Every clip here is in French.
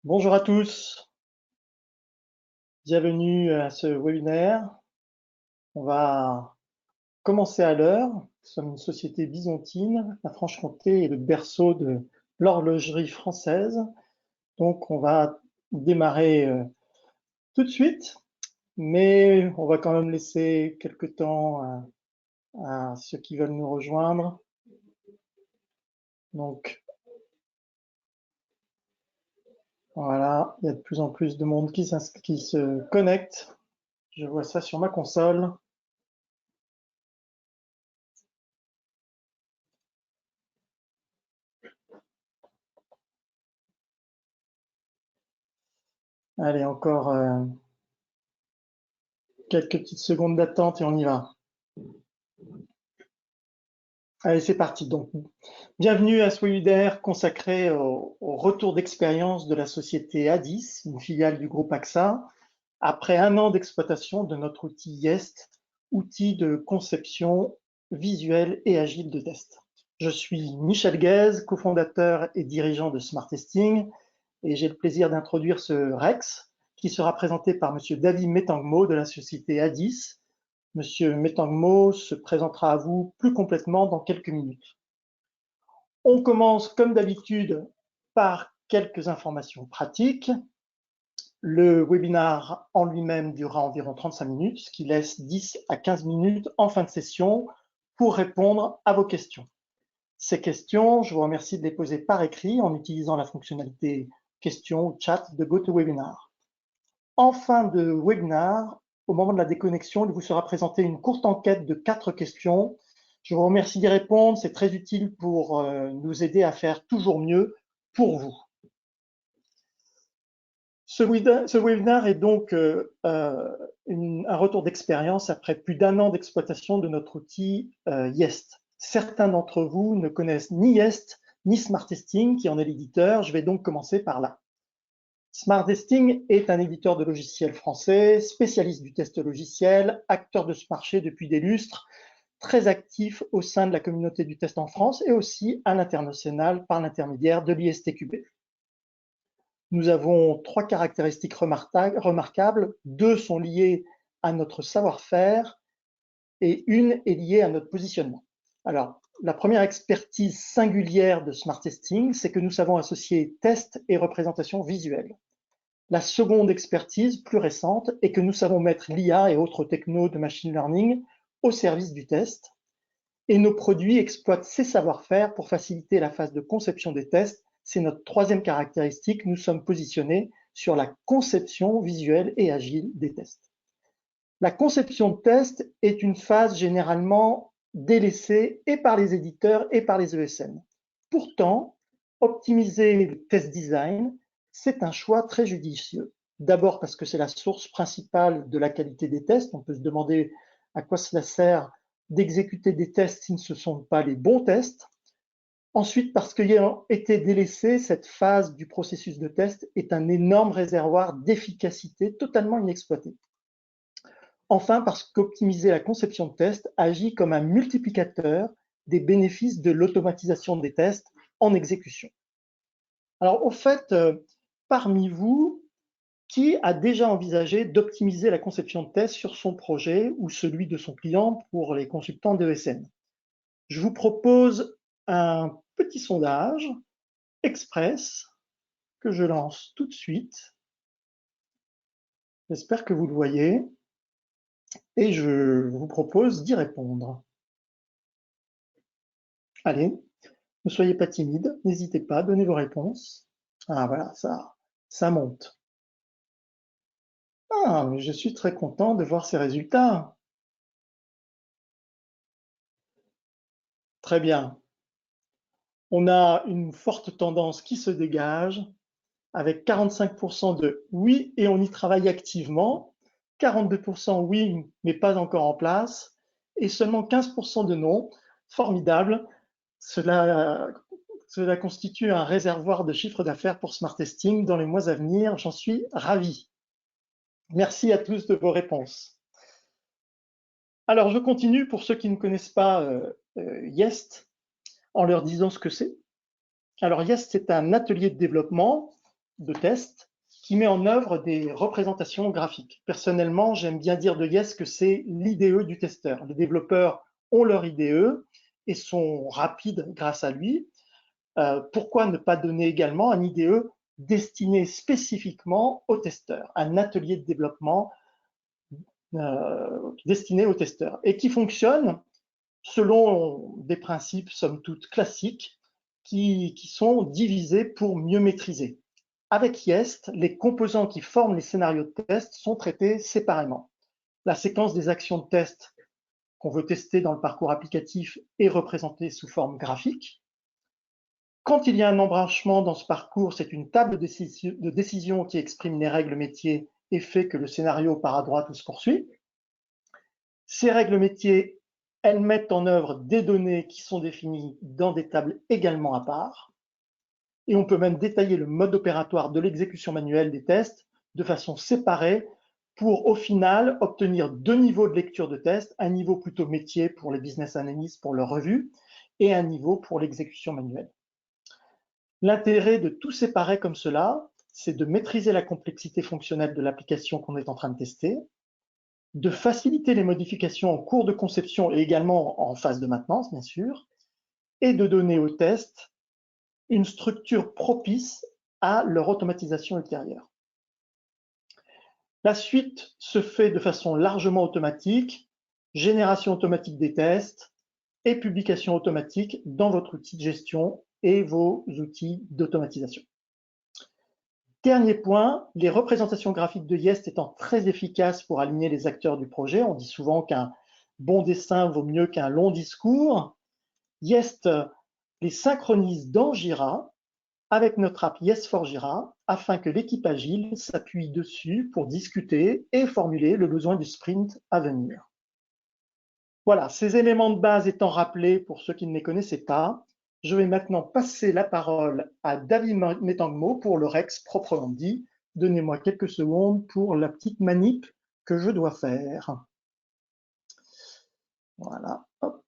Bonjour à tous, bienvenue à ce webinaire. On va commencer à l'heure. Nous sommes une société byzantine. La Franche-Comté est le berceau de l'horlogerie française. Donc on va démarrer tout de suite, mais on va quand même laisser quelques temps à ceux qui veulent nous rejoindre. Donc voilà, il y a de plus en plus de monde qui se connecte. Je vois ça sur ma console. Allez, encore quelques petites secondes d'attente et on y va. Allez, c'est parti. Donc, bienvenue à ce webinaire consacré au retour d'expérience de la société ADIS, une filiale du groupe AXA, après un an d'exploitation de notre outil YEST, outil de conception visuelle et agile de test. Je suis Michel Guèze, cofondateur et dirigeant de Smart Testing, et j'ai le plaisir d'introduire ce REX, qui sera présenté par Monsieur David Metangmo de la société ADIS. Monsieur Metangmo se présentera à vous plus complètement dans quelques minutes. On commence comme d'habitude par quelques informations pratiques. Le webinaire en lui-même durera environ 35 minutes, ce qui laisse 10 à 15 minutes en fin de session pour répondre à vos questions. Ces questions, je vous remercie de les poser par écrit en utilisant la fonctionnalité questions ou chat de GoToWebinar. En fin de webinaire, au moment de la déconnexion, il vous sera présenté une courte enquête de 4 questions. Je vous remercie d'y répondre, c'est très utile pour nous aider à faire toujours mieux pour vous. Ce webinaire est donc un retour d'expérience après plus d'un an d'exploitation de notre outil YEST. Certains d'entre vous ne connaissent ni YEST ni Smart Testing, qui en est l'éditeur. Je vais donc commencer par là. Smart Testing est un éditeur de logiciels français, spécialiste du test logiciel, acteur de ce marché depuis des lustres, très actif au sein de la communauté du test en France et aussi à l'international par l'intermédiaire de l'ISTQB. Nous avons 3 caractéristiques remarquables. 2 sont liées à notre savoir-faire et une est liée à notre positionnement. Alors, la première expertise singulière de Smart Testing, c'est que nous savons associer test et représentation visuelle. La seconde expertise, plus récente, est que nous savons mettre l'IA et autres technos de machine learning au service du test. Et nos produits exploitent ces savoir-faire pour faciliter la phase de conception des tests. C'est notre troisième caractéristique. Nous sommes positionnés sur la conception visuelle et agile des tests. La conception de tests est une phase généralement délaissée et par les éditeurs et par les ESN. Pourtant, optimiser le test design, c'est un choix très judicieux. D'abord parce que c'est la source principale de la qualité des tests. On peut se demander à quoi cela sert d'exécuter des tests si ce ne sont pas les bons tests. Ensuite, parce qu'ayant été délaissé, cette phase du processus de test est un énorme réservoir d'efficacité totalement inexploité. Enfin, parce qu'optimiser la conception de tests agit comme un multiplicateur des bénéfices de l'automatisation des tests en exécution. Alors, au fait, parmi vous, qui a déjà envisagé d'optimiser la conception de tests sur son projet ou celui de son client pour les consultants d'ESN? Je vous propose un petit sondage express que je lance tout de suite. J'espère que vous le voyez et je vous propose d'y répondre. Allez, ne soyez pas timide, n'hésitez pas, donnez vos réponses. Ah voilà, ça monte. Ah, mais je suis très content de voir ces résultats. Très bien. On a une forte tendance qui se dégage avec 45% de oui et on y travaille activement, 42% oui mais pas encore en place et seulement 15% de non. Formidable. Cela constitue un réservoir de chiffre d'affaires pour Smart Testing dans les mois à venir. J'en suis ravi. Merci à tous de vos réponses. Alors, je continue pour ceux qui ne connaissent pas YEST en leur disant ce que c'est. Alors, YEST, c'est un atelier de développement de test qui met en œuvre des représentations graphiques. Personnellement, j'aime bien dire de Yes que c'est l'IDE du testeur. Les développeurs ont leur IDE et sont rapides grâce à lui. Pourquoi ne pas donner également un IDE destiné spécifiquement aux testeurs, un atelier de développement destiné aux testeurs et qui fonctionne selon des principes somme toute classiques qui sont divisés pour mieux maîtriser. Avec Jest, les composants qui forment les scénarios de test sont traités séparément. La séquence des actions de test qu'on veut tester dans le parcours applicatif est représentée sous forme graphique. Quand il y a un embranchement dans ce parcours, c'est une table de décision qui exprime les règles métiers et fait que le scénario part à droite ou se poursuit. Ces règles métiers, elles mettent en œuvre des données qui sont définies dans des tables également à part. Et on peut même détailler le mode opératoire de l'exécution manuelle des tests de façon séparée pour, au final, obtenir deux niveaux de lecture de test, un niveau plutôt métier pour les business analysts pour leur revue et un niveau pour l'exécution manuelle. L'intérêt de tout séparer comme cela, c'est de maîtriser la complexité fonctionnelle de l'application qu'on est en train de tester, de faciliter les modifications en cours de conception et également en phase de maintenance, bien sûr, et de donner aux tests une structure propice à leur automatisation ultérieure. La suite se fait de façon largement automatique, génération automatique des tests et publication automatique dans votre outil de gestion et vos outils d'automatisation. Dernier point, les représentations graphiques de Jest étant très efficaces pour aligner les acteurs du projet. On dit souvent qu'un bon dessin vaut mieux qu'un long discours. Jest les synchronise dans Jira avec notre app Yes4Jira afin que l'équipe agile s'appuie dessus pour discuter et formuler le besoin du sprint à venir. Voilà, ces éléments de base étant rappelés pour ceux qui ne les connaissaient pas, je vais maintenant passer la parole à David Metangmo pour le REX proprement dit. Donnez-moi quelques secondes pour la petite manip que je dois faire. Voilà, hop.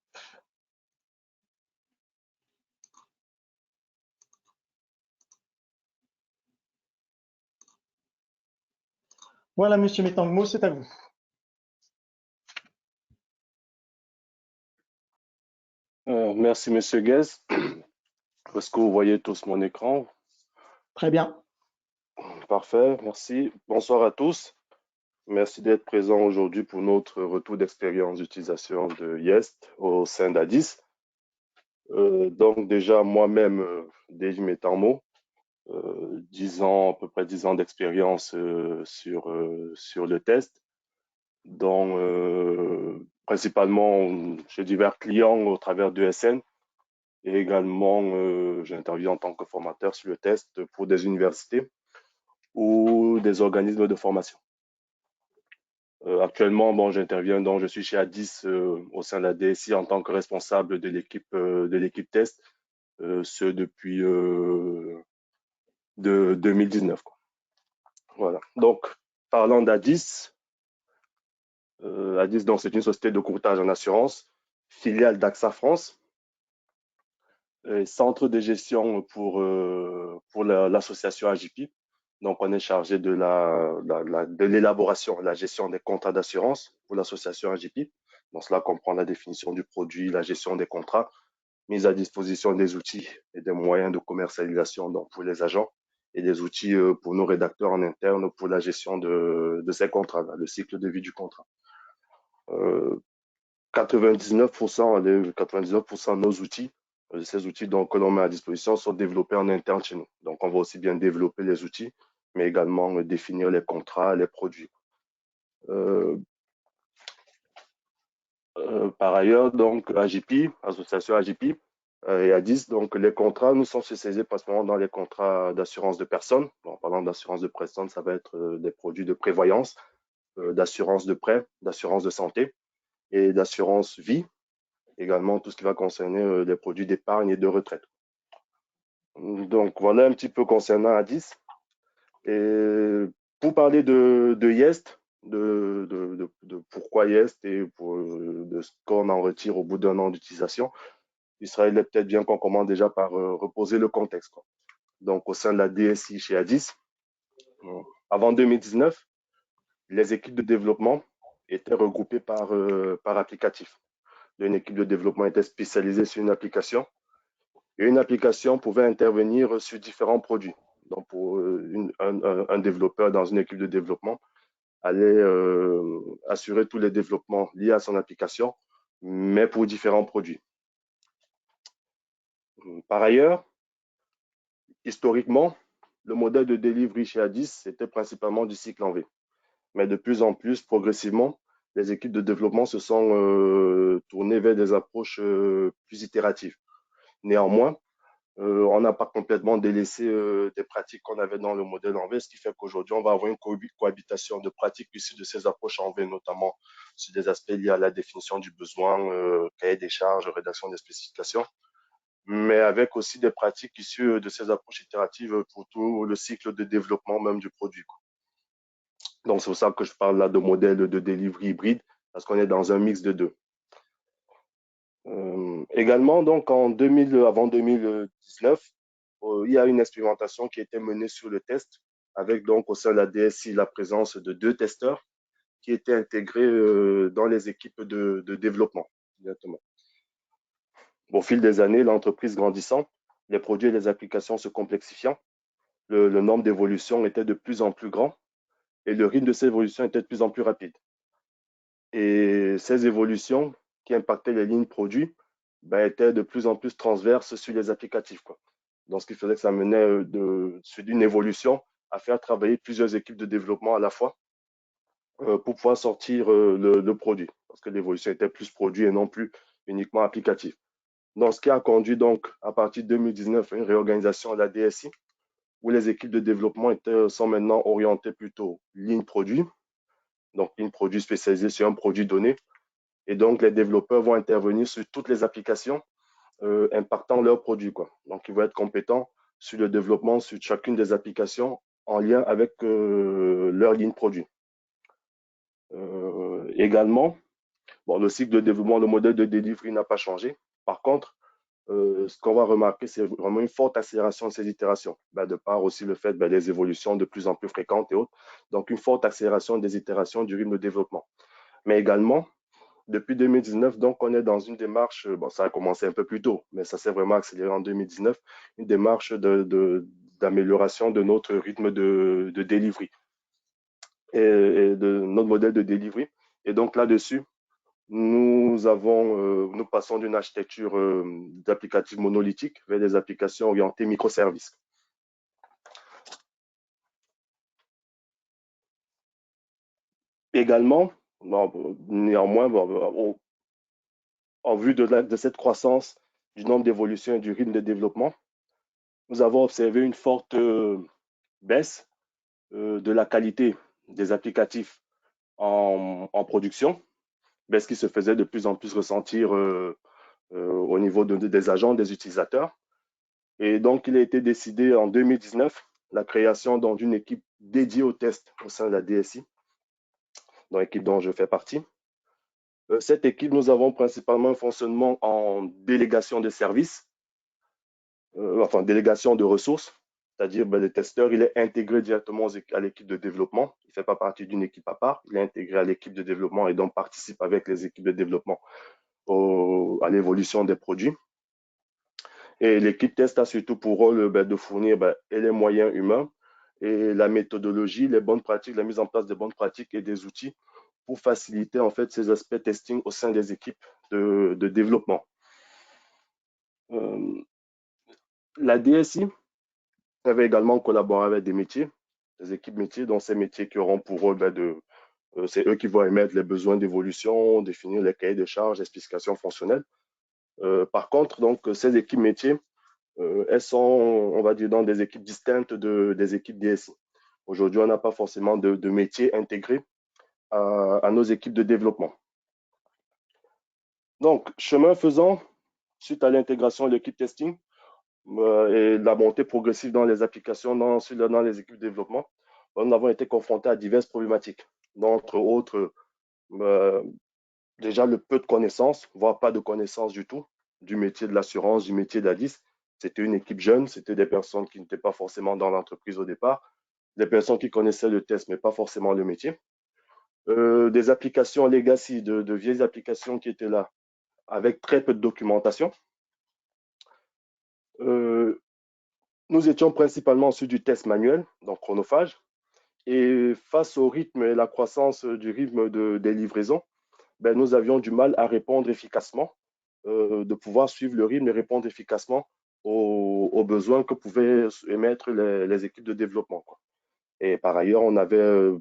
Voilà, monsieur Metangmo, c'est à vous. Merci, monsieur Guez. Est-ce que vous voyez tous mon écran? Très bien. Parfait, merci. Bonsoir à tous. Merci d'être présents aujourd'hui pour notre retour d'expérience d'utilisation de Jest au sein d'Adis. Donc déjà, moi-même, Dave Metangmo, 10 ans, à peu près 10 ans d'expérience sur le test, dont principalement chez divers clients au travers de SN. Et également, j'interviens en tant que formateur sur le test pour des universités ou des organismes de formation. Actuellement, bon, j'interviens, donc je suis chez Adis au sein de la DSI en tant que responsable de l'équipe test, ce depuis de 2019. Quoi. Voilà. Donc, parlant d'Adis, Adis, donc c'est une société de courtage en assurance, filiale d'AXA France. Centre de gestion pour l'association AGP. Donc, on est chargé de l'élaboration, la gestion des contrats d'assurance pour l'association AGP. Donc, cela comprend la définition du produit, la gestion des contrats, mise à disposition des outils et des moyens de commercialisation donc pour les agents et des outils pour nos rédacteurs en interne pour la gestion de ces contrats, le cycle de vie du contrat. 99% de nos outils, ces outils donc, que l'on met à disposition sont développés en interne chez nous. Donc, on va aussi bien développer les outils, mais également définir les contrats, les produits. Par ailleurs, donc, AGP, association AGP et ADIS, donc les contrats nous sont spécialisés principalement dans les contrats d'assurance de personnes. Bon, en parlant d'assurance de personnes, ça va être des produits de prévoyance, d'assurance de prêt, d'assurance de santé et d'assurance vie. Également tout ce qui va concerner les produits d'épargne et de retraite. Donc voilà un petit peu concernant Adis. Et pour parler de Jest, de pourquoi Jest et de ce qu'on en retire au bout d'un an d'utilisation, il serait peut-être bien qu'on commence déjà par reposer le contexte. Quoi. donc au sein de la DSI chez Addis. Avant 2019, les équipes de développement étaient regroupées par applicatif. Une équipe de développement était spécialisée sur une application et une application pouvait intervenir sur différents produits. Donc, pour un développeur dans une équipe de développement allait assurer tous les développements liés à son application, mais pour différents produits. Par ailleurs, historiquement, le modèle de delivery chez Addis, c'était principalement du cycle en V. Mais de plus en plus, progressivement, les équipes de développement se sont tournées vers des approches plus itératives. Néanmoins, on n'a pas complètement délaissé des pratiques qu'on avait dans le modèle en V, ce qui fait qu'aujourd'hui, on va avoir une cohabitation de pratiques issues de ces approches en V, notamment sur des aspects liés à la définition du besoin, cahier des charges, rédaction des spécifications, mais avec aussi des pratiques issues de ces approches itératives pour tout le cycle de développement même du produit. Donc, c'est pour ça que je parle là de modèle de delivery hybride, parce qu'on est dans un mix de deux. Également, donc, avant 2019, il y a une expérimentation qui a été menée sur le test, avec donc au sein de la DSI la présence de 2 testeurs qui étaient intégrés dans les équipes de développement directement. Au fil des années, l'entreprise grandissant, les produits et les applications se complexifiant, le nombre d'évolutions était de plus en plus grand et le rythme de ces évolutions était de plus en plus rapide. Et ces évolutions qui impactaient les lignes produits étaient de plus en plus transverses sur les applicatifs, quoi. Donc, ce qui faisait que ça menait d'une évolution à faire travailler plusieurs équipes de développement à la fois pour pouvoir sortir le produit, parce que l'évolution était plus produit et non plus uniquement applicatif. Donc, ce qui a conduit donc à partir de 2019 à une réorganisation de la DSI, où les équipes de développement sont maintenant orientées plutôt ligne produit, donc ligne produit spécialisée sur un produit donné. Et donc, les développeurs vont intervenir sur toutes les applications impactant leurs produits, quoi. Donc, ils vont être compétents sur le développement sur chacune des applications en lien avec leur ligne produit. Également, bon, le cycle de développement, le modèle de delivery n'a pas changé. Par contre, ce qu'on va remarquer, c'est vraiment une forte accélération de ces itérations, de par aussi le fait des évolutions de plus en plus fréquentes et autres. Donc, une forte accélération des itérations du rythme de développement. Mais également, depuis 2019, donc, on est dans une démarche, bon, ça a commencé un peu plus tôt, mais ça s'est vraiment accéléré en 2019, une démarche d'amélioration de notre rythme de delivery et de notre modèle de delivery. Et donc, là-dessus, nous passons d'une architecture d'applicatifs monolithiques vers des applications orientées microservices. Également, néanmoins, en vue de cette croissance du nombre d'évolutions et du rythme de développement, nous avons observé une forte baisse de la qualité des applicatifs en production, baisse qui se faisait de plus en plus ressentir au niveau des agents, des utilisateurs. Et donc, il a été décidé en 2019 la création d'une équipe dédiée au test au sein de la DSI, dans l'équipe dont je fais partie. Cette équipe, nous avons principalement un fonctionnement en délégation de services, enfin délégation de ressources, c'est-à-dire le testeur, il est intégré directement à l'équipe de développement. Il ne fait pas partie d'une équipe à part, il est intégré à l'équipe de développement et donc participe avec les équipes de développement à l'évolution des produits. Et l'équipe test a surtout pour rôle de fournir et les moyens humains et la méthodologie, les bonnes pratiques, la mise en place des bonnes pratiques et des outils pour faciliter en fait ces aspects testing au sein des équipes de développement. La DSI avait également collaboré avec des métiers, des équipes métiers, dont ces métiers qui auront pour rôle c'est eux qui vont émettre les besoins d'évolution, définir les cahiers de charges, les spécifications fonctionnelles. Par contre, donc, ces équipes métiers, elles sont, on va dire, dans des équipes distinctes des équipes DSI. Aujourd'hui, on n'a pas forcément de métiers intégrés à nos équipes de développement. Donc, chemin faisant, suite à l'intégration de l'équipe testing et la montée progressive dans les applications, dans les équipes de développement, nous avons été confrontés à diverses problématiques, entre autres, déjà le peu de connaissances, voire pas de connaissances du tout, du métier de l'assurance, du métier d'Addis, C'était une équipe jeune, c'était des personnes qui n'étaient pas forcément dans l'entreprise au départ, des personnes qui connaissaient le test, mais pas forcément le métier. Des applications legacy, de vieilles applications qui étaient là, avec très peu de documentation. Euh, nous étions principalement sur du test manuel, donc chronophage. Et face au rythme et la croissance du rythme des livraisons, ben, nous avions du mal à répondre efficacement, de pouvoir suivre le rythme et répondre efficacement aux besoins que pouvaient émettre les équipes de développement, quoi. Et par ailleurs, on avait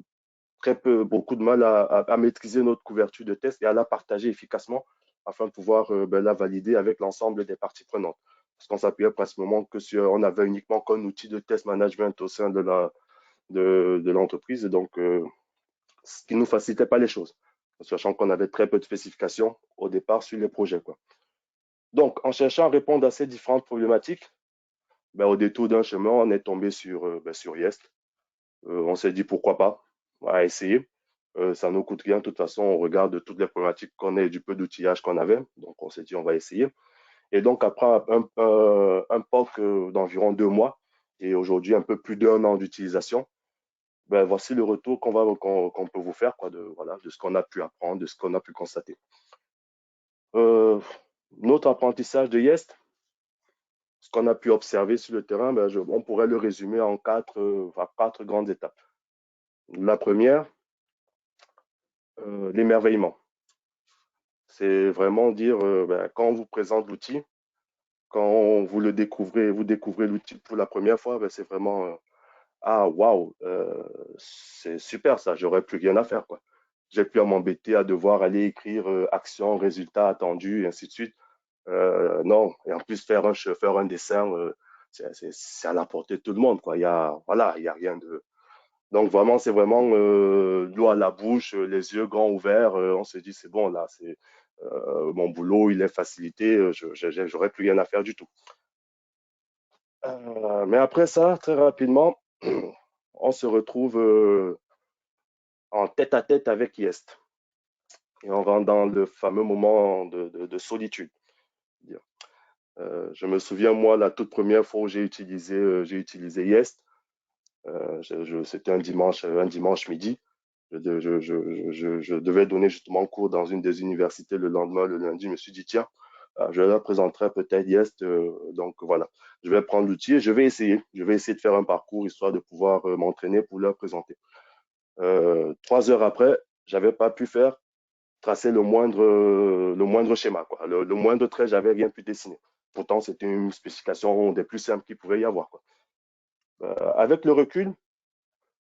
beaucoup de mal à maîtriser notre couverture de test et à la partager efficacement afin de pouvoir ben, la valider avec l'ensemble des parties prenantes. Parce qu'on s'appuyait principalement que sur, on avait uniquement qu'un outil de test management au sein de l'entreprise, et donc ce qui ne nous facilitait pas les choses, sachant qu'on avait très peu de spécifications au départ sur les projets, quoi. Donc, en cherchant à répondre à ces différentes problématiques, ben, au détour d'un chemin, on est tombé sur Yest. On s'est dit pourquoi pas, on va essayer. Ça ne nous coûte rien. De toute façon, on regarde toutes les problématiques qu'on a et du peu d'outillage qu'on avait. Donc, on s'est dit on va essayer. Et donc, après un POC d'environ 2 mois et aujourd'hui un peu plus d'1 an d'utilisation, ben, voici le retour qu'on peut vous faire, quoi, voilà, de ce qu'on a pu apprendre, de ce qu'on a pu constater. Notre apprentissage de Yest, ce qu'on a pu observer sur le terrain, ben, on pourrait le résumer en quatre grandes étapes. La première, l'émerveillement. C'est vraiment dire, ben, quand on vous présente l'outil, quand vous découvrez l'outil pour la première fois, ben, c'est vraiment, ah, waouh, c'est super ça, j'aurais plus rien à faire, quoi. J'ai plus à m'embêter à devoir aller écrire action, résultat attendu, et ainsi de suite. Non, et en plus faire un dessin, c'est à la portée de tout le monde, quoi. Voilà, il y a rien de. Donc vraiment, c'est vraiment l'eau à la bouche, les yeux grands ouverts. On se dit c'est bon là, c'est mon boulot, il est facilité. J'aurais plus rien à faire du tout. Mais après ça, très rapidement, on se retrouve en tête à tête avec Yest et on rentre dans le fameux moment de solitude. Je me souviens, moi, la toute première fois où j'ai utilisé Yest, c'était un dimanche midi. Je devais donner justement cours dans une des universités le lendemain, le lundi. Je me suis dit, tiens, je leur présenterai peut-être Yest. Donc voilà, je vais prendre l'outil et je vais essayer. Je vais essayer de faire un parcours histoire de pouvoir m'entraîner pour leur présenter. 3 heures après, j'avais pas pu tracer le moindre schéma, quoi. Le moindre trait, j'avais rien pu dessiner. Pourtant, c'était une spécification des plus simples qu'il pouvait y avoir, quoi. Avec le recul,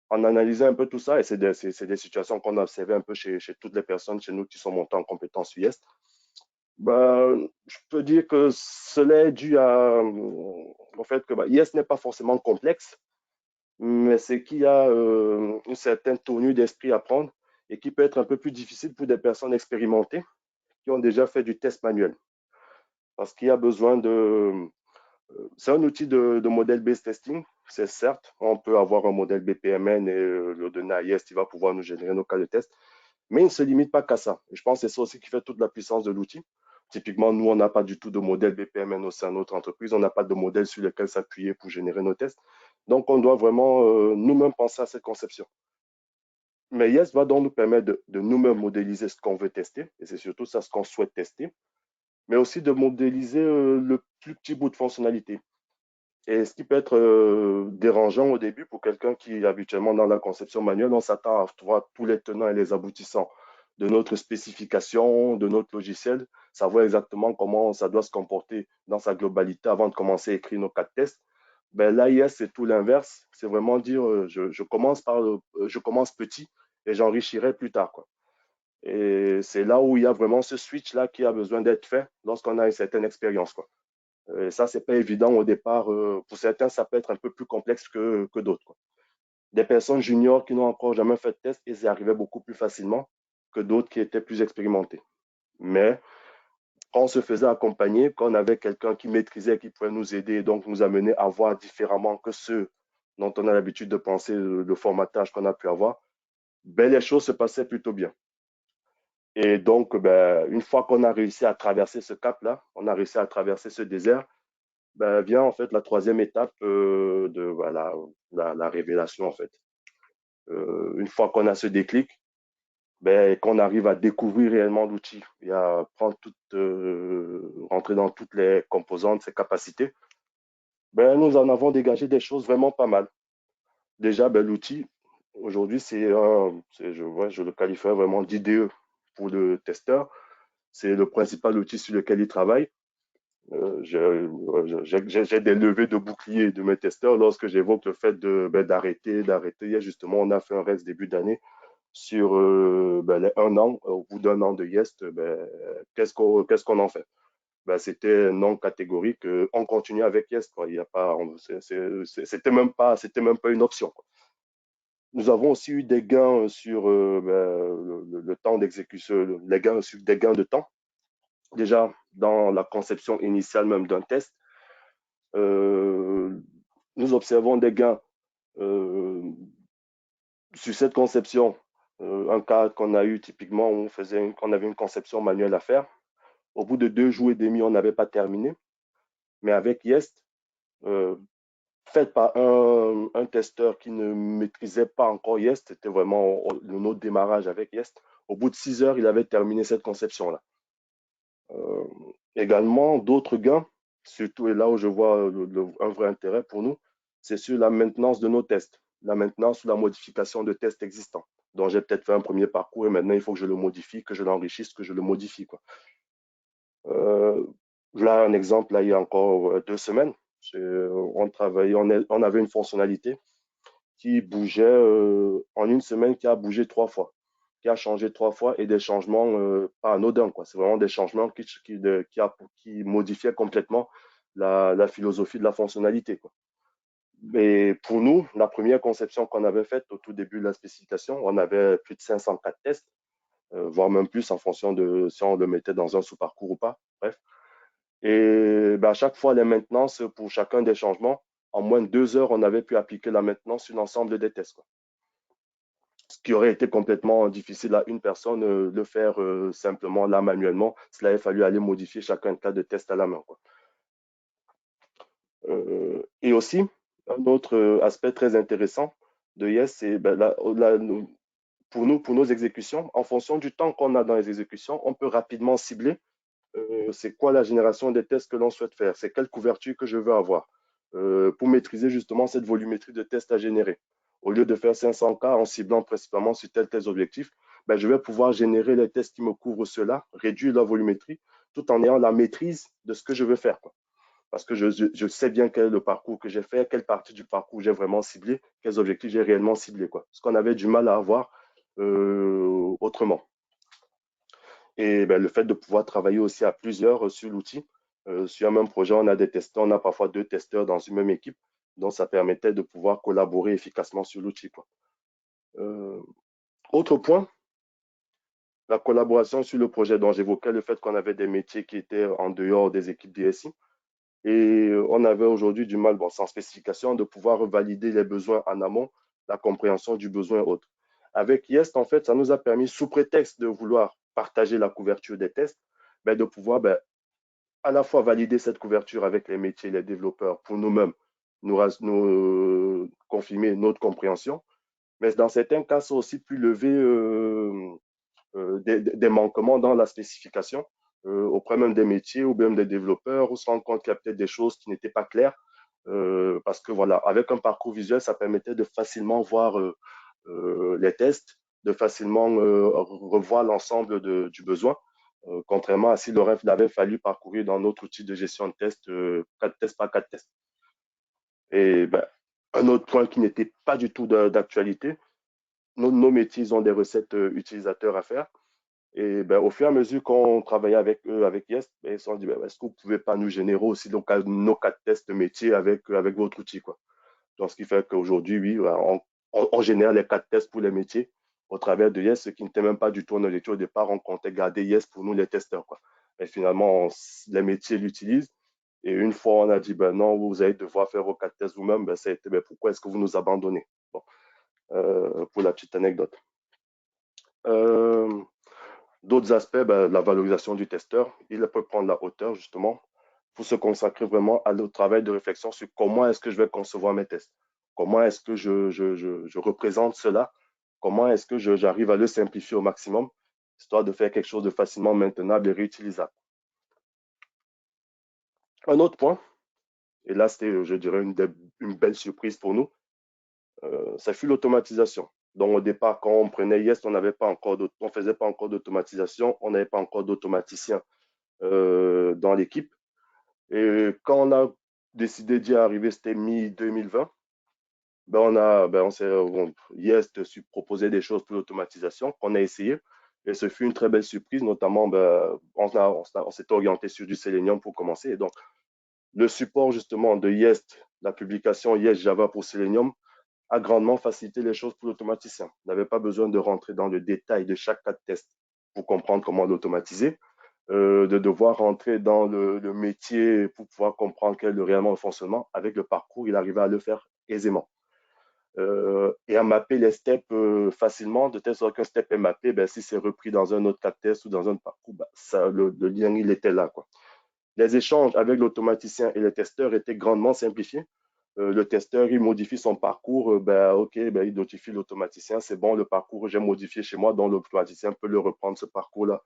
en analysant un peu tout ça, et c'est des situations qu'on a observées un peu chez toutes les personnes chez nous qui sont montées en compétences UIS, je peux dire que cela est dû au fait que IS n'est pas forcément complexe, mais c'est qu'il y a une certaine tournure d'esprit à prendre et qui peut être un peu plus difficile pour des personnes expérimentées qui ont déjà fait du test manuel. Parce qu'il y a besoin de. C'est un outil de modèle-based testing, c'est certes. On peut avoir un modèle BPMN et le donner à IS, il va pouvoir nous générer nos cas de test. Mais il ne se limite pas qu'à ça. Et je pense que c'est ça aussi qui fait toute la puissance de l'outil. Typiquement, nous, on n'a pas du tout de modèle BPMN au sein de notre entreprise. On n'a pas de modèle sur lequel s'appuyer pour générer nos tests. Donc, on doit vraiment nous-mêmes penser à cette conception. Mais Yes va donc nous permettre de nous-mêmes modéliser ce qu'on veut tester. Et c'est surtout ça ce qu'on souhaite tester. Mais aussi de modéliser le plus petit bout de fonctionnalité. Et ce qui peut être dérangeant au début pour quelqu'un qui est habituellement dans la conception manuelle, on s'attend à voir tous les tenants et les aboutissants de notre spécification, de notre logiciel, savoir exactement comment ça doit se comporter dans sa globalité avant de commencer à écrire nos cas de test. Ben, l'AIS, c'est tout l'inverse. C'est vraiment dire, je commence petit et j'enrichirai plus tard, quoi. Et c'est là où il y a vraiment ce switch-là qui a besoin d'être fait lorsqu'on a une certaine expérience, quoi. Et ça, c'est pas évident au départ. Pour certains, ça peut être un peu plus complexe que d'autres, quoi. Des personnes juniors qui n'ont encore jamais fait de test, ils y arrivaient beaucoup plus facilement que d'autres qui étaient plus expérimentés. Mais quand on se faisait accompagner, quand on avait quelqu'un qui maîtrisait, qui pouvait nous aider et donc nous amener à voir différemment que ceux dont on a l'habitude de penser, le formatage qu'on a pu avoir, ben, les choses se passaient plutôt bien. Et donc, ben, une fois qu'on a réussi à traverser ce cap-là, on a réussi à traverser ce désert, vient en fait la troisième étape de voilà, la révélation en fait. Une fois qu'on a ce déclic, qu'on arrive à découvrir réellement l'outil et à rentrer dans toutes les composantes, ses capacités, nous en avons dégagé des choses vraiment pas mal. Déjà, l'outil, aujourd'hui, je le qualifierais vraiment d'IDE pour le testeur. C'est le principal outil sur lequel il travaille. J'ai des levées de bouclier de mes testeurs lorsque j'évoque le fait d'arrêter. Hier, justement, on a fait un reste début d'année sur les un an. Au bout d'un an de Yest, qu'est-ce qu'on en fait? C'était non catégorique. On continue avec Yest, quoi. Il y a pas, c'était même pas une option, quoi. Nous avons aussi eu des gains sur le temps d'exécution, des gains de temps. Déjà, dans la conception initiale même d'un test, euh, nous observons des gains euh, sur cette conception. Un cas qu'on a eu typiquement où on avait une conception manuelle à faire. Au bout de 2 jours et demi, on n'avait pas terminé. Mais avec Yest, euh, fait par un testeur qui ne maîtrisait pas encore Yest, c'était vraiment notre démarrage avec Yest. Au bout de 6 heures, il avait terminé cette conception-là. Euh, Également, d'autres gains, surtout et là où je vois un vrai intérêt pour nous, c'est sur la maintenance de nos tests, la maintenance ou la modification de tests existants. Donc, j'ai peut-être fait un premier parcours et maintenant, il faut que je le modifie, que je l'enrichisse, que je le modifie, quoi. Euh, Là, un exemple, là, il y a encore 2 semaines, on avait une fonctionnalité qui bougeait en une semaine, qui a bougé 3 fois, qui a changé 3 fois et des changements pas anodins, quoi. C'est vraiment des changements qui modifiaient complètement la philosophie de la fonctionnalité, quoi. Mais pour nous, la première conception qu'on avait faite au tout début de la spécification, on avait plus de 504 tests, voire même plus en fonction de si on le mettait dans un sous-parcours ou pas. Bref. Et à chaque fois, les maintenances pour chacun des changements, en moins de 2 heures, on avait pu appliquer la maintenance sur l'ensemble des tests, quoi. Ce qui aurait été complètement difficile à une personne, le faire simplement là manuellement. S'il avait fallu aller modifier chacun cas de test à la main, quoi. Et aussi, un autre aspect très intéressant de Yes, c'est pour nos exécutions, en fonction du temps qu'on a dans les exécutions, on peut rapidement cibler c'est quoi la génération des tests que l'on souhaite faire, c'est quelle couverture que je veux avoir pour maîtriser justement cette volumétrie de tests à générer. Au lieu de faire 500 cas en ciblant principalement sur tel objectif, je vais pouvoir générer les tests qui me couvrent cela, réduire la volumétrie, tout en ayant la maîtrise de ce que je veux faire, quoi. Parce que je sais bien quel est le parcours que j'ai fait, quelle partie du parcours j'ai vraiment ciblé, quels objectifs j'ai réellement ciblé, quoi. Ce qu'on avait du mal à avoir autrement. Et le fait de pouvoir travailler aussi à plusieurs sur l'outil. Sur un même projet, on a des testeurs, on a parfois 2 testeurs dans une même équipe. Donc, ça permettait de pouvoir collaborer efficacement sur l'outil, quoi. Euh, Autre point, la collaboration sur le projet dont j'évoquais le fait qu'on avait des métiers qui étaient en dehors des équipes DSI. Et on avait aujourd'hui du mal, sans spécification, de pouvoir valider les besoins en amont, la compréhension du besoin autre. Avec Yest, en fait, ça nous a permis, sous prétexte de vouloir partager la couverture des tests, de pouvoir à la fois valider cette couverture avec les métiers, les développeurs, pour nous-mêmes, nous confirmer notre compréhension. Mais dans certains cas, ça a aussi pu lever des manquements dans la spécification auprès même des métiers ou même des développeurs, ou se rendre compte qu'il y a peut-être des choses qui n'étaient pas claires. Parce que voilà, avec un parcours visuel, ça permettait de facilement voir les tests, de facilement revoir l'ensemble du besoin, contrairement à si il avait fallu parcourir dans notre outil de gestion de tests, 4 tests par 4 tests. Et un autre point qui n'était pas du tout d'actualité, nos métiers ils ont des recettes utilisateurs à faire. Et au fur et à mesure qu'on travaillait avec eux, avec Yes, ils se sont dit, est-ce que vous ne pouvez pas nous générer aussi nos 4 tests de métier avec votre outil, quoi. Donc, ce qui fait qu'aujourd'hui, oui, on génère les 4 tests pour les métiers au travers de Yes, ce qui n'était même pas du tout notre étude au départ. On comptait garder Yes pour nous, les testeurs, quoi. Mais finalement, les métiers l'utilisent. Et une fois, on a dit, non, vous allez devoir faire vos 4 tests vous-même, ça a été, pourquoi est-ce que vous nous abandonnez? Bon, pour la petite anecdote. Euh, D'autres aspects, la valorisation du testeur, il peut prendre la hauteur justement. faut se consacrer vraiment au travail de réflexion sur comment est-ce que je vais concevoir mes tests, comment est-ce que je représente cela, comment est-ce que j'arrive à le simplifier au maximum, histoire de faire quelque chose de facilement maintenable et réutilisable. Un autre point, et là c'était, je dirais, une belle surprise pour nous, ça fut l'automatisation. Donc au départ, quand on prenait Yest, on ne faisait pas encore d'automatisation, on n'avait pas encore d'automaticien dans l'équipe. Et quand on a décidé d'y arriver, c'était mi-2020, Yest proposait des choses pour l'automatisation qu'on a essayé. Et ce fut une très belle surprise, notamment, on s'était orienté sur du Selenium pour commencer. Et donc, le support justement de Yest, la publication Yest Java pour Selenium, a grandement facilité les choses pour l'automaticien. On n'avait pas besoin de rentrer dans le détail de chaque cas de test pour comprendre comment l'automatiser, de devoir rentrer dans le métier pour pouvoir comprendre quel est réellement le fonctionnement. Avec le parcours, il arrivait à le faire aisément. Et à mapper les steps facilement, de telle sorte qu'un step est mappé, si c'est repris dans un autre cas de test ou dans un parcours, le lien, il était là, quoi. Les échanges avec l'automaticien et les testeurs étaient grandement simplifiés. Le testeur, il modifie son parcours, il notifie l'automaticien, c'est bon, le parcours, j'ai modifié chez moi, donc l'automaticien peut le reprendre, ce parcours-là,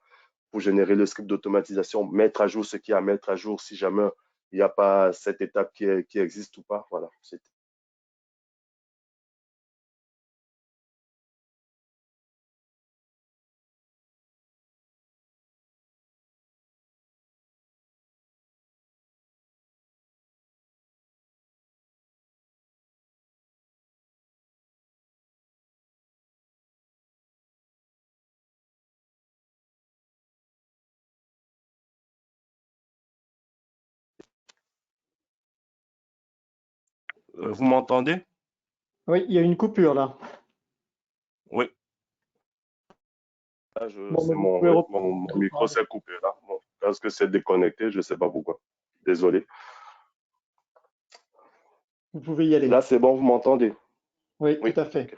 pour générer le script d'automatisation, mettre à jour ce qu'il y a à mettre à jour si jamais il n'y a pas cette étape qui existe ou pas. Voilà. Vous m'entendez? Oui, il y a une coupure là. Oui. Là, Bon, mais vous pouvez oui, reprendre. mon micro s'est coupé là. Bon, parce que c'est déconnecté, je ne sais pas pourquoi. Désolé. Vous pouvez y aller. Là, c'est bon, vous m'entendez? Oui, tout Oui. à fait.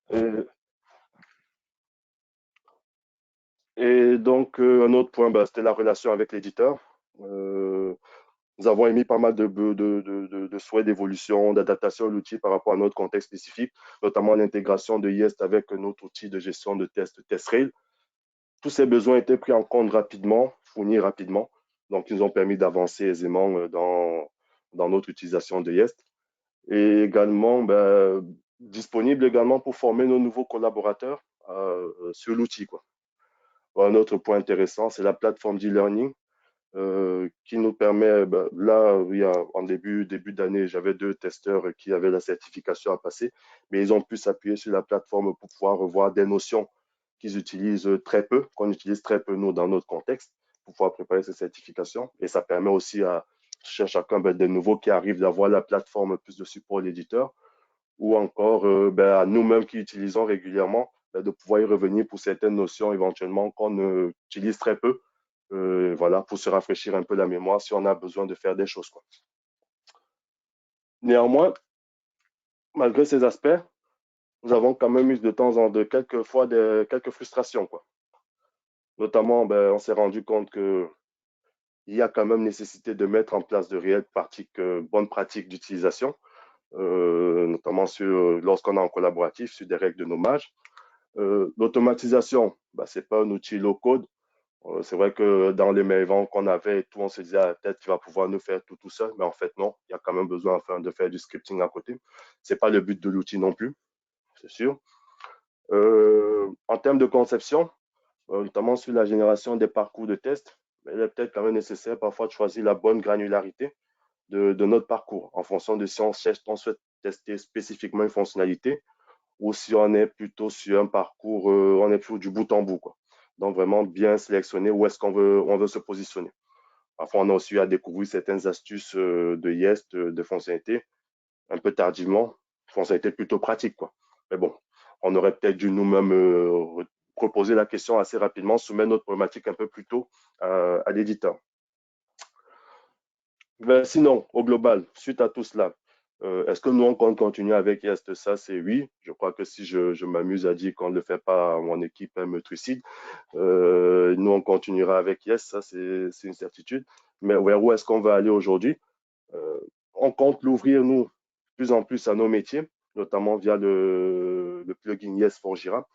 Ok. Et donc, un autre point, c'était la relation avec l'éditeur. Euh, Nous avons émis pas mal de souhaits d'évolution, d'adaptation à l'outil par rapport à notre contexte spécifique, notamment l'intégration de Yest avec notre outil de gestion de test TestRail. Tous ces besoins étaient pris en compte rapidement, fournis rapidement, donc ils nous ont permis d'avancer aisément dans notre utilisation de Yest. Et également, disponible également pour former nos nouveaux collaborateurs sur l'outil, quoi. Un autre point intéressant, c'est la plateforme d'e-learning qui nous permet, là, en début d'année, j'avais 2 testeurs qui avaient la certification à passer, mais ils ont pu s'appuyer sur la plateforme pour pouvoir revoir des notions qu'ils utilisent très peu, qu'on utilise très peu, nous, dans notre contexte, pour pouvoir préparer ces certifications. Et ça permet aussi à chacun des nouveaux qui arrivent d'avoir la plateforme plus de support à l'éditeur, ou encore à nous-mêmes qui utilisons régulièrement, de pouvoir y revenir pour certaines notions éventuellement qu'on utilise très peu, voilà, pour se rafraîchir un peu la mémoire si on a besoin de faire des choses, quoi. Néanmoins, malgré ces aspects, nous avons quand même eu de temps en temps, quelques quelques frustrations, quoi. Notamment, on s'est rendu compte qu'il y a quand même nécessité de mettre en place de réelles pratiques, bonnes pratiques d'utilisation, notamment lorsqu'on est en collaboratif, sur des règles de nommage. L'automatisation, ce n'est pas un outil low-code. C'est vrai que dans les mails qu'on avait et tout, on se disait peut-être qu'il va pouvoir nous faire tout seul, mais en fait non, il y a quand même besoin de faire du scripting à côté. Ce n'est pas le but de l'outil non plus, c'est sûr. En termes de conception, notamment sur la génération des parcours de test, il est peut-être quand même nécessaire parfois de choisir la bonne granularité de notre parcours en fonction de si on souhaite tester spécifiquement une fonctionnalité ou si on est plutôt sur un parcours, on est plutôt du bout en bout, quoi. Donc vraiment bien sélectionner où est-ce on veut se positionner. Parfois, on a aussi eu à découvrir certaines astuces de Yest, de fonctionnalités, un peu tardivement, fonctionnalités plutôt pratiques, quoi. Mais bon, on aurait peut-être dû nous-mêmes proposer la question assez rapidement, soumettre notre problématique un peu plus tôt à l'éditeur. Sinon, au global, suite à tout cela, est-ce que nous, on compte continuer avec Yest? Ça, c'est oui. Je crois que si je m'amuse à dire qu'on ne le fait pas, mon équipe me trucide. Nous, on continuera avec Yest, ça, c'est une certitude. Mais vers où est-ce qu'on va aller aujourd'hui? On compte l'ouvrir, nous, de plus en plus à nos métiers, notamment via le plugin Yes for Jira,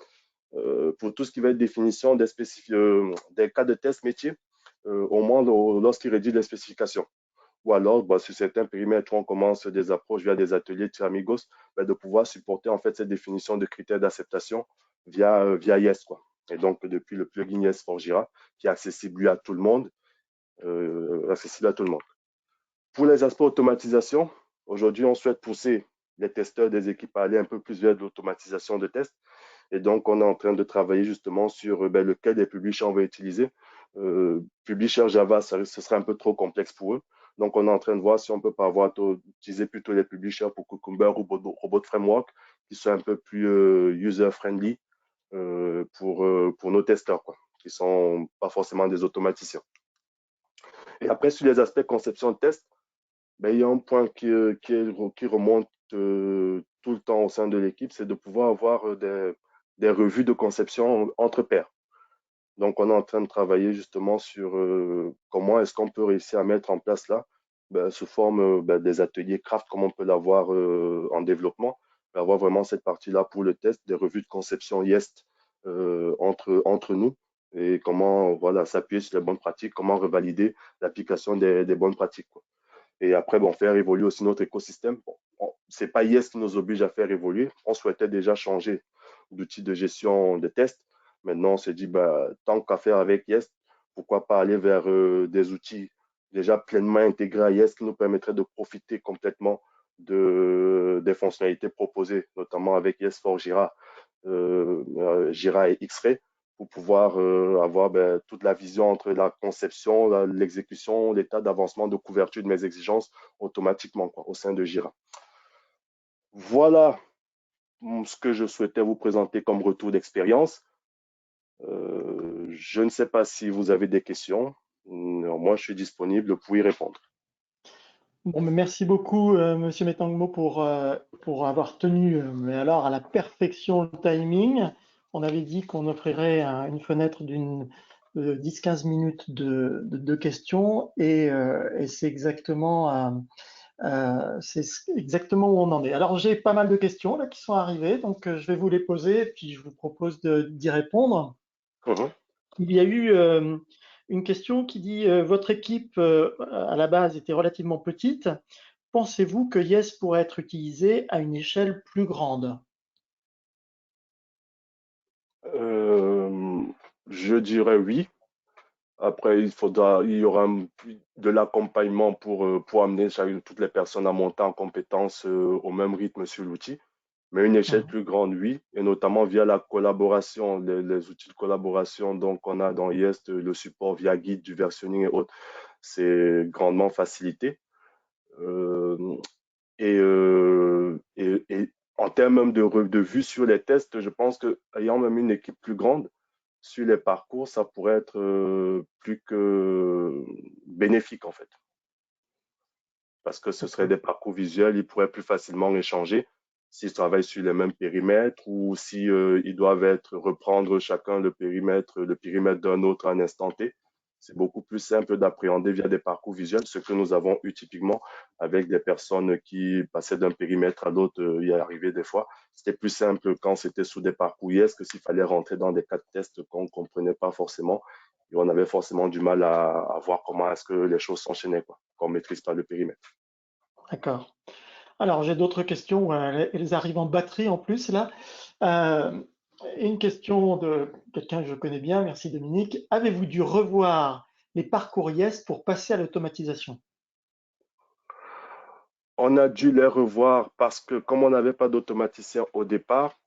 pour tout ce qui va être définition des cas de test métier, au moins lorsqu'il rédige les spécifications. Ou alors, bah, sur certains périmètres où on commence des approches via des ateliers de Amigos, bah, de pouvoir supporter en fait cette définition de critères d'acceptation via Yes, quoi. Et donc, depuis le plugin Yes for Jira, qui est accessible à tout le monde, Pour les aspects automatisation, aujourd'hui, on souhaite pousser les testeurs des équipes à aller un peu plus vers de l'automatisation de tests. Et donc, on est en train de travailler justement sur lequel des publishers on va utiliser. Publisher Java, ce serait un peu trop complexe pour eux. Donc, on est en train de voir si on peut pas utiliser plutôt les publishers pour Cucumber ou Robot Framework, qui sont un peu plus user-friendly pour nos testeurs, quoi, qui sont pas forcément des automaticiens. Et après, sur les aspects conception de test, ben, il y a un point qui remonte tout le temps au sein de l'équipe, c'est de pouvoir avoir des revues de conception entre pairs. Donc, on est en train de travailler justement sur comment est-ce qu'on peut réussir à mettre en place là, sous forme des ateliers craft, comme on peut l'avoir en développement, avoir vraiment cette partie-là pour le test, des revues de conception YEST entre nous et comment voilà, s'appuyer sur les bonnes pratiques, comment revalider l'application des bonnes pratiques, quoi. Et après, bon, faire évoluer aussi notre écosystème. Bon, ce n'est pas Yes qui nous oblige à faire évoluer. On souhaitait déjà changer d'outil de gestion de tests. Maintenant, on s'est dit, bah, tant qu'à faire avec Yes, pourquoi pas aller vers des outils déjà pleinement intégrés à Yes qui nous permettraient de profiter complètement des fonctionnalités proposées, notamment avec Yes for Jira, Jira et X-Ray, pour pouvoir avoir toute la vision entre la conception, l'exécution, l'état d'avancement, de couverture de mes exigences automatiquement, quoi, au sein de Jira. Voilà ce que je souhaitais vous présenter comme retour d'expérience. Je ne sais pas si vous avez des questions. Moi, je suis disponible pour y répondre. Bon, mais merci beaucoup, Monsieur Metangmo, pour avoir tenu, mais alors à la perfection le timing. On avait dit qu'on offrirait une fenêtre d'une 10-15 minutes de questions et c'est exactement où on en est. Alors, j'ai pas mal de questions là qui sont arrivées, donc je vais vous les poser, puis je vous propose d'y répondre. Il y a eu une question qui dit votre équipe à la base était relativement petite. Pensez-vous que Yes pourrait être utilisé à une échelle plus grande? Je dirais oui. Après, il y aura de l'accompagnement pour amener toutes les personnes à monter en compétences au même rythme sur l'outil. Mais une échelle plus grande, oui, et notamment via la collaboration, les outils de collaboration donc on a dans YEST, le support via guide, du versionning et autres, c'est grandement facilité. Euh, et en termes même de vue sur les tests, je pense qu'ayant même une équipe plus grande sur les parcours, ça pourrait être plus que bénéfique en fait. Parce que ce serait des parcours visuels, ils pourraient plus facilement échanger s'ils travaillent sur les mêmes périmètres ou si ils doivent reprendre chacun le périmètre d'un autre à un instant T. C'est beaucoup plus simple d'appréhender via des parcours visuels, ce que nous avons eu typiquement avec des personnes qui passaient d'un périmètre à l'autre, il y est arrivé des fois. C'était plus simple quand c'était sous des parcours yes que s'il fallait rentrer dans des cas de test qu'on ne comprenait pas forcément. Et on avait forcément du mal à voir comment est-ce que les choses s'enchaînaient, quoi, quand on ne maîtrise pas le périmètre. D'accord. Alors, j'ai d'autres questions. Elles arrivent en batterie en plus, là. Euh, une question de quelqu'un que je connais bien. Merci, Dominique. Avez-vous dû revoir les parcours Yes pour passer à l'automatisation? On a dû les revoir parce que comme on n'avait pas d'automaticien au départ,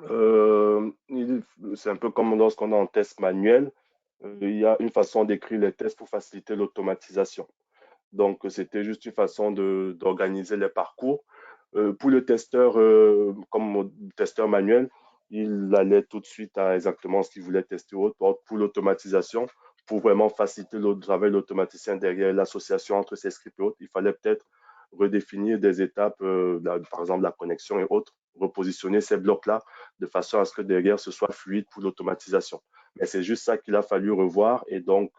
c'est un peu comme lorsqu'on est en test manuel, il y a une façon d'écrire les tests pour faciliter l'automatisation. Donc, c'était juste une façon d'organiser les parcours. Pour le testeur, comme testeur manuel, il allait tout de suite à exactement ce qu'il voulait tester. Pour l'automatisation, pour vraiment faciliter le travail de l'automaticien derrière l'association entre ces scripts et autres, il fallait peut-être redéfinir des étapes, par exemple la connexion et autres, repositionner ces blocs-là de façon à ce que derrière ce soit fluide pour l'automatisation. Mais c'est juste ça qu'il a fallu revoir et donc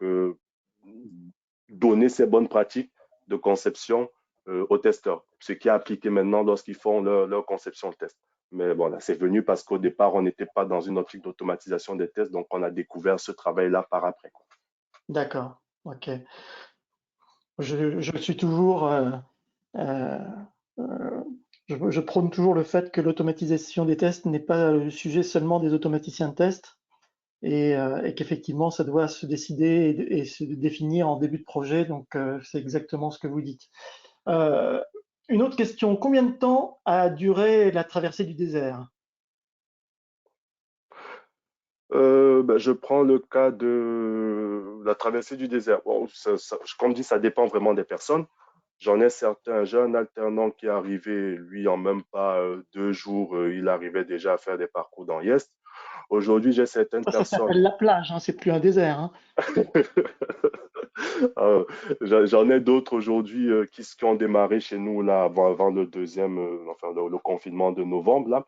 donner ces bonnes pratiques de conception aux testeurs, ce qui est appliqué maintenant lorsqu'ils font leur conception de test. Mais voilà, c'est venu parce qu'au départ, on n'était pas dans une optique d'automatisation des tests, donc on a découvert ce travail-là par après, quoi. D'accord. Ok. Je suis toujours, euh, euh, je prône toujours le fait que l'automatisation des tests n'est pas le sujet seulement des automaticiens de test et qu'effectivement, ça doit se décider et se définir en début de projet. Donc, c'est exactement ce que vous dites. Euh, une autre question, combien de temps a duré la traversée du désert? Je prends le cas de la traversée du désert. Bon, comme dit, ça dépend vraiment des personnes. J'en ai certains, j'ai un alternant qui est arrivé, lui, en même pas 2 jours, il arrivait déjà à faire des parcours dans Yest. Aujourd'hui, j'ai certaines Ça personnes. s'appelle la plage, hein, c'est plus un désert, hein. Euh, J'en ai d'autres aujourd'hui qui ont démarré chez nous là avant le deuxième, enfin le confinement de novembre là.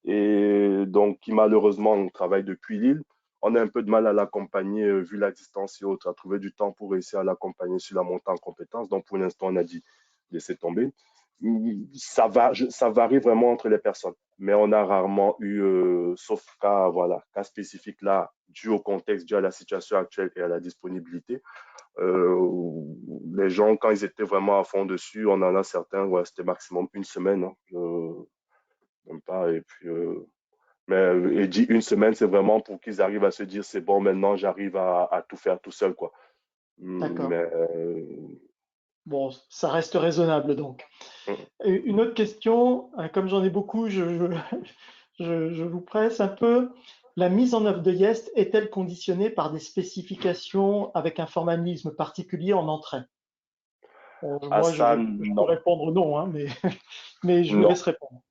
Et donc, qui malheureusement travaille depuis Lille. On a un peu de mal à l'accompagner, vu la distance et autres, à trouver du temps pour réussir à l'accompagner sur la montée en compétences. Donc, pour l'instant, on a dit laisser tomber. Ça varie vraiment entre les personnes, mais on a rarement eu, sauf cas, voilà, cas spécifique là, dû au contexte, dû à la situation actuelle et à la disponibilité. Les gens, quand ils étaient vraiment à fond dessus, on en a certains, ouais, c'était maximum une semaine, hein, même pas. Et puis, et dit une semaine, c'est vraiment pour qu'ils arrivent à se dire, c'est bon, maintenant, j'arrive à tout faire tout seul, quoi. D'accord. Mais Bon, ça reste raisonnable donc. Et une autre question, comme j'en ai beaucoup, je vous presse un peu. La mise en œuvre de Yest est-elle conditionnée par des spécifications avec un formalisme particulier en entrée? Bon, à moi, ça, je peux non. répondre non, hein, mais, mais je vous Non. laisse répondre.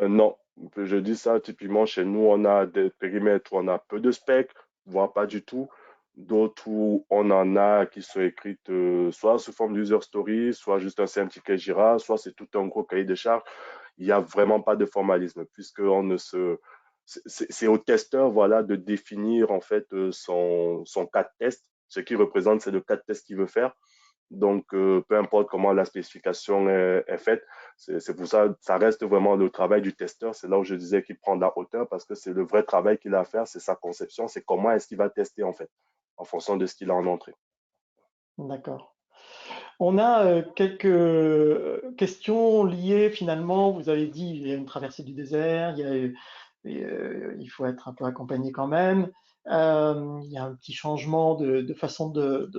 Non. Je dis ça typiquement chez nous, on a des périmètres où on a peu de specs, voire pas du tout. D'autres où on en a qui sont écrites soit sous forme d'user story, soit juste un simple ticket Jira, soit c'est tout un gros cahier de charges. Il n'y a vraiment pas de formalisme, puisque on ne se, c'est au testeur, voilà, de définir en fait son cas de test. Ce qui représente, c'est le cas de test qu'il veut faire. Donc, peu importe comment la spécification est faite, c'est pour ça, ça reste vraiment le travail du testeur. C'est là où je disais qu'il prend de la hauteur parce que c'est le vrai travail qu'il a à faire, c'est sa conception, c'est comment est-ce qu'il va tester en fait, en fonction de ce qu'il a en entrée. D'accord. On a quelques questions liées finalement. Vous avez dit il y a une traversée du désert, il faut être un peu accompagné quand même. Il y a un petit changement de façon de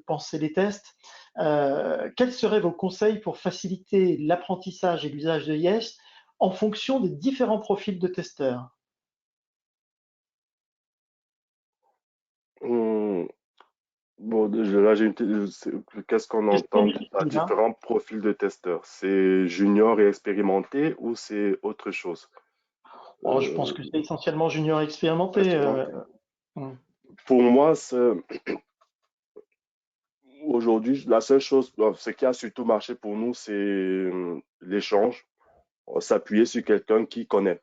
penser les tests. Quels seraient vos conseils pour faciliter l'apprentissage et l'usage de Yes en fonction des différents profils de testeurs? Hum, bon, là, qu'est-ce qu'on Question entend par difficile, hein? différents profils de testeurs? C'est junior et expérimenté ou c'est autre chose? Oh, je pense Euh, que c'est essentiellement junior expérimenté. expérimenté. Hmm. Pour moi, aujourd'hui, la seule chose, ce qui a surtout marché pour nous, c'est l'échange, s'appuyer sur quelqu'un qui connaît.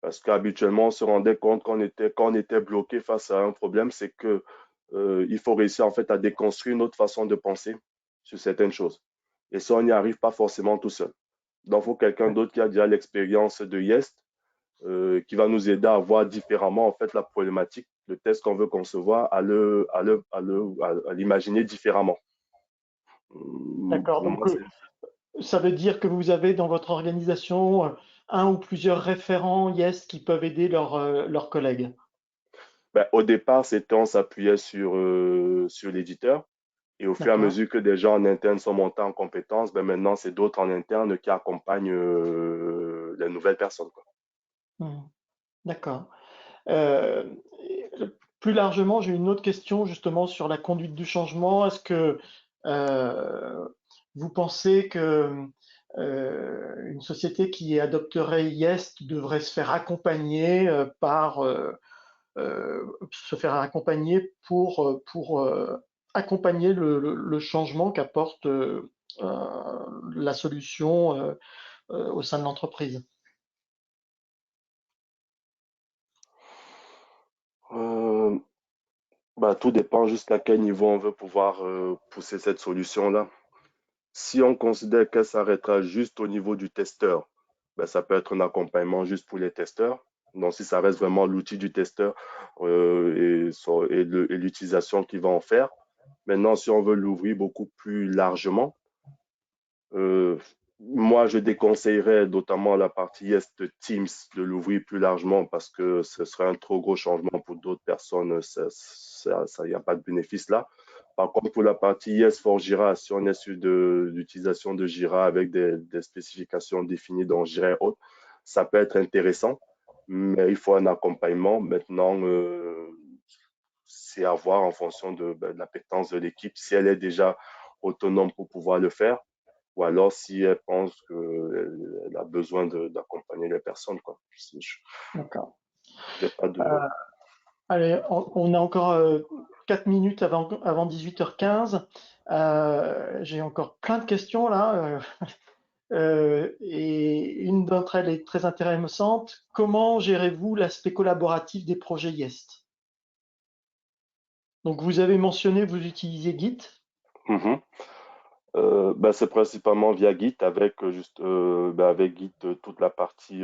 Parce qu'habituellement, on se rendait compte quand on était bloqué face à un problème, c'est que il faut réussir en fait à déconstruire une autre façon de penser sur certaines choses. Et ça, on n'y arrive pas forcément tout seul. Donc, il faut quelqu'un d'autre qui a déjà l'expérience de Yest, qui va nous aider à voir différemment en fait la problématique, le test qu'on veut concevoir, à l'imaginer différemment. D'accord. Pour Donc, moi, c'est ça veut dire que vous avez dans votre organisation un ou plusieurs référents Yes qui peuvent aider leurs collègues. ben, au départ, c'était on s'appuyait sur l'éditeur. Et au fur et à D'accord. mesure que des gens en interne sont montés en compétences, ben maintenant, c'est d'autres en interne qui accompagnent les nouvelles personnes, quoi. Hmm. D'accord. Euh, Plus largement, j'ai une autre question justement sur la conduite du changement. Est-ce que euh, vous pensez que une société qui adopterait Yes devrait se faire accompagner se faire accompagner pour accompagner le changement qu'apporte la solution au sein de l'entreprise. Euh, Bah, tout dépend jusqu'à quel niveau on veut pouvoir pousser cette solution-là. Si on considère qu'elle s'arrêtera juste au niveau du testeur, ben, ça peut être un accompagnement juste pour les testeurs. Donc, si ça reste vraiment l'outil du testeur et l'utilisation qu'il va en faire. Maintenant, si on veut l'ouvrir beaucoup plus largement, euh, moi, je déconseillerais notamment la partie Est Teams de l'ouvrir plus largement parce que ce serait un trop gros changement pour d'autres personnes. Il n'y a pas de bénéfice là. Par contre, pour la partie Yes for Jira, si on est sur l'utilisation de Jira avec des spécifications définies dans Jira et autres, ça peut être intéressant, mais il faut un accompagnement. Maintenant, c'est à voir en fonction de l'appétence de l'équipe, si elle est déjà autonome pour pouvoir le faire ou alors si elle pense qu'elle a besoin d'accompagner les personnes, quoi. D'accord. J'ai pas de. Euh, allez, on a encore 4 minutes avant 18h15. J'ai encore plein de questions là. Et une d'entre elles est très intéressante. Comment gérez-vous l'aspect collaboratif des projets YEST? Donc, vous avez mentionné que vous utilisez Git. Mhm. Ben, c'est principalement via Git avec avec Git toute la partie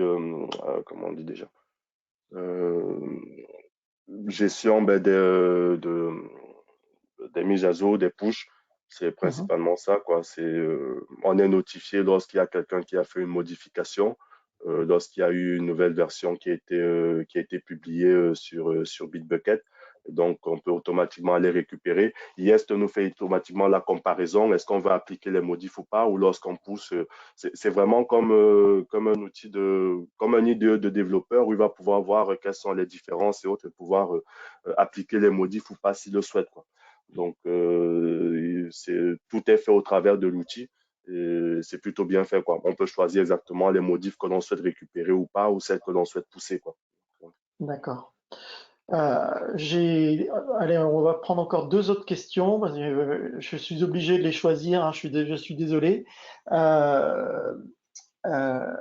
comment on dit déjà euh, gestion des mises à jour, des push. C'est Mhm. principalement ça, quoi. On est notifié lorsqu'il y a quelqu'un qui a fait une modification, lorsqu'il y a eu une nouvelle version qui a été publiée sur Bitbucket. Donc, on peut automatiquement aller récupérer. Yest nous fait automatiquement la comparaison. Est-ce qu'on va appliquer les modifs ou pas? Ou lorsqu'on pousse, c'est vraiment comme un outil comme un IDE de développeur où il va pouvoir voir quelles sont les différences et autres et pouvoir appliquer les modifs ou pas s'il le souhaite, quoi. Donc, tout est fait au travers de l'outil et c'est plutôt bien fait, quoi. On peut choisir exactement les modifs que l'on souhaite récupérer ou pas, ou celles que l'on souhaite pousser, quoi. D'accord. Allez, on va prendre encore deux autres questions parce que je suis obligé de les choisir, hein, je suis désolé. Euh, euh,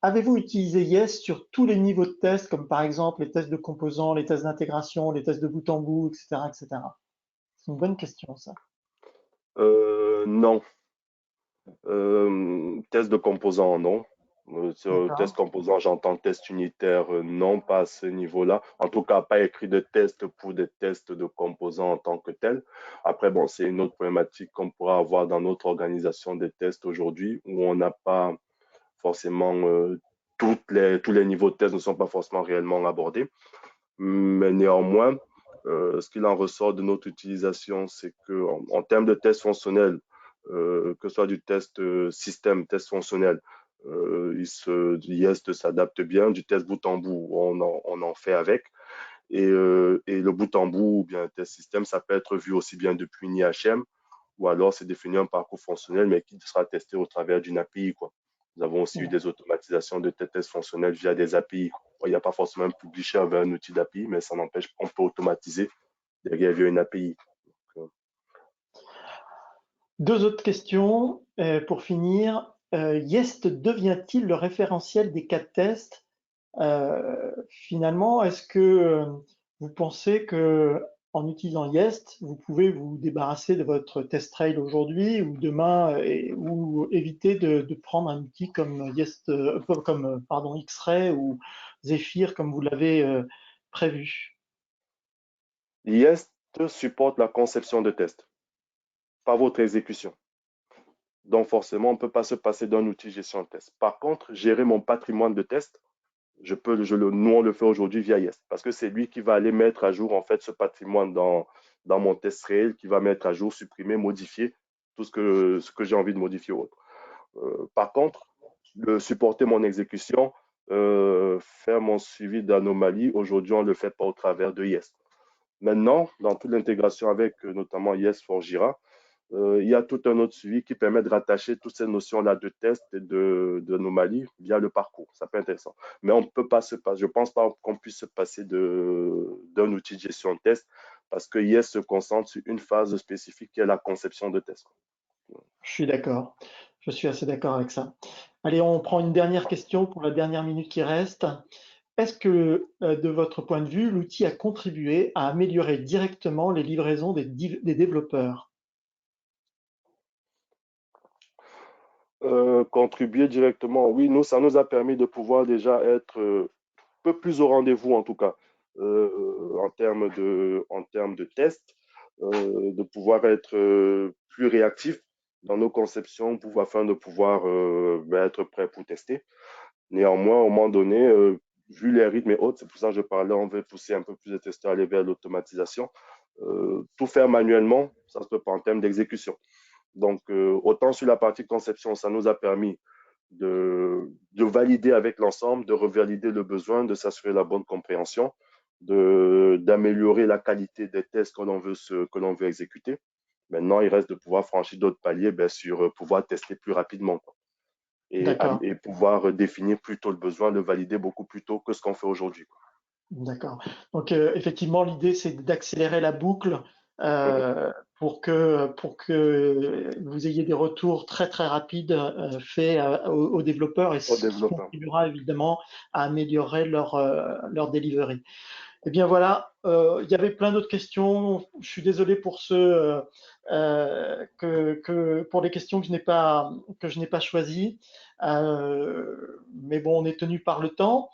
Avez-vous utilisé Yes sur tous les niveaux de tests, comme par exemple les tests de composants, les tests d'intégration, les tests de bout en bout, etc., etc. C'est une bonne question, ça. Non. Test de composants, non. Sur D'accord. test composant, j'entends test unitaire, non, pas à ce niveau-là. En tout cas, pas écrit de test pour des tests de composants en tant que tel. Après, bon, c'est une autre problématique qu'on pourra avoir dans notre organisation des tests aujourd'hui, où on n'a pas forcément tous les niveaux de test ne sont pas forcément réellement abordés. Mais néanmoins, ce qu'il en ressort de notre utilisation, c'est que en termes de tests fonctionnels, que ce soit du test système, test fonctionnel, Jest s'adapte bien. Du test bout en bout, on en fait avec. Et le bout en bout ou bien un test système, ça peut être vu aussi bien depuis une IHM ou alors c'est définir un parcours fonctionnel, mais qui sera testé au travers d'une API, quoi. Nous avons aussi eu des automatisations de tests fonctionnels via des API. Il n'y a pas forcément un publisher vers un outil d'API, mais ça n'empêche qu'on peut automatiser derrière via une API. Donc, Deux autres questions pour finir. Jest devient-il le référentiel des cas de test? Finalement, est-ce que vous pensez que en utilisant Jest, vous pouvez vous débarrasser de votre test trail aujourd'hui ou demain ou éviter de prendre un outil comme Jest, pardon, X-Ray ou Zephyr comme vous l'avez prévu? Jest supporte la conception de tests, pas votre exécution. Donc forcément, on ne peut pas se passer d'un outil gestion de test. Par contre, gérer mon patrimoine de tests, nous, on le fait aujourd'hui via Yes, parce que c'est lui qui va aller mettre à jour en fait ce patrimoine dans mon test réel, qui va mettre à jour, supprimer, modifier tout ce que j'ai envie de modifier ou autre. Par contre, supporter mon exécution, faire mon suivi d'anomalie, aujourd'hui, on ne le fait pas au travers de Yes. Maintenant, dans toute l'intégration avec notamment Yes for Jira, il y a tout un autre suivi qui permet de rattacher toutes ces notions-là de test et d'anomalie via le parcours. Ça peut être intéressant. Mais on peut pas se passer, je ne pense pas qu'on puisse se passer d'un outil de gestion de test parce que Yes se concentre sur une phase spécifique qui est la conception de test. Je suis d'accord. Je suis assez d'accord avec ça. Allez, on prend une dernière question pour la dernière minute qui reste. est-ce que, de votre point de vue, l'outil a contribué à améliorer directement les livraisons des développeurs? Contribuer directement, oui, nous, ça nous a permis de pouvoir déjà être un peu plus au rendez-vous, en tout cas, en termes de tests, de pouvoir être plus réactif dans nos conceptions afin de pouvoir être prêt pour tester. Néanmoins, au moment donné, vu les rythmes et autres, c'est pour ça que je parlais, on veut pousser un peu plus de testeurs à aller vers l'automatisation. Tout faire manuellement, ça ne se peut pas en termes d'exécution. Donc, autant sur la partie conception, ça nous a permis de valider avec l'ensemble, de revalider le besoin, de s'assurer la bonne compréhension, d'améliorer la qualité des tests que l'on veut exécuter. Maintenant, il reste de pouvoir franchir d'autres paliers sur pouvoir tester plus rapidement, quoi, D'accord, et pouvoir définir plus tôt le besoin, le valider beaucoup plus tôt que ce qu'on fait aujourd'hui, quoi. d'accord. Donc, effectivement, l'idée, c'est d'accélérer la boucle Mhm. pour que vous ayez des retours très, très rapides faits aux développeurs et Au ce qui développeur. contribuera évidemment à améliorer leur delivery. Eh bien voilà, il y avait plein d'autres questions. Je suis désolé pour ceux pour les questions que je n'ai pas choisies. Mais bon, on est tenu par le temps.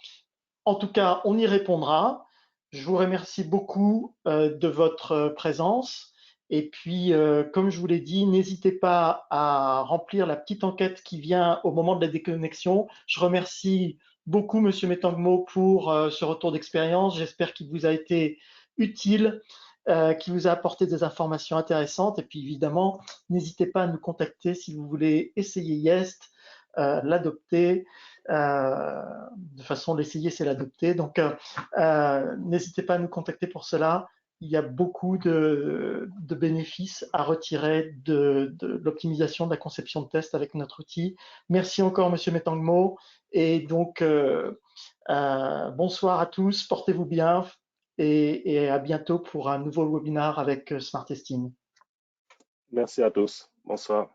En tout cas, on y répondra. Je vous remercie beaucoup de votre présence. Et puis, comme je vous l'ai dit, n'hésitez pas à remplir la petite enquête qui vient au moment de la déconnexion. Je remercie beaucoup Monsieur Metangmo pour ce retour d'expérience. J'espère qu'il vous a été utile, qu'il vous a apporté des informations intéressantes. Et puis, évidemment, n'hésitez pas à nous contacter si vous voulez essayer Yest, l'adopter. De toute façon, l'essayer, c'est l'adopter. Donc, n'hésitez pas à nous contacter pour cela. Il y a beaucoup de bénéfices à retirer de l'optimisation de la conception de test avec notre outil. Merci encore, Monsieur Metangmo. Et donc, bonsoir à tous, portez-vous bien et à bientôt pour un nouveau webinaire avec Smart Testing. Merci à tous. Bonsoir.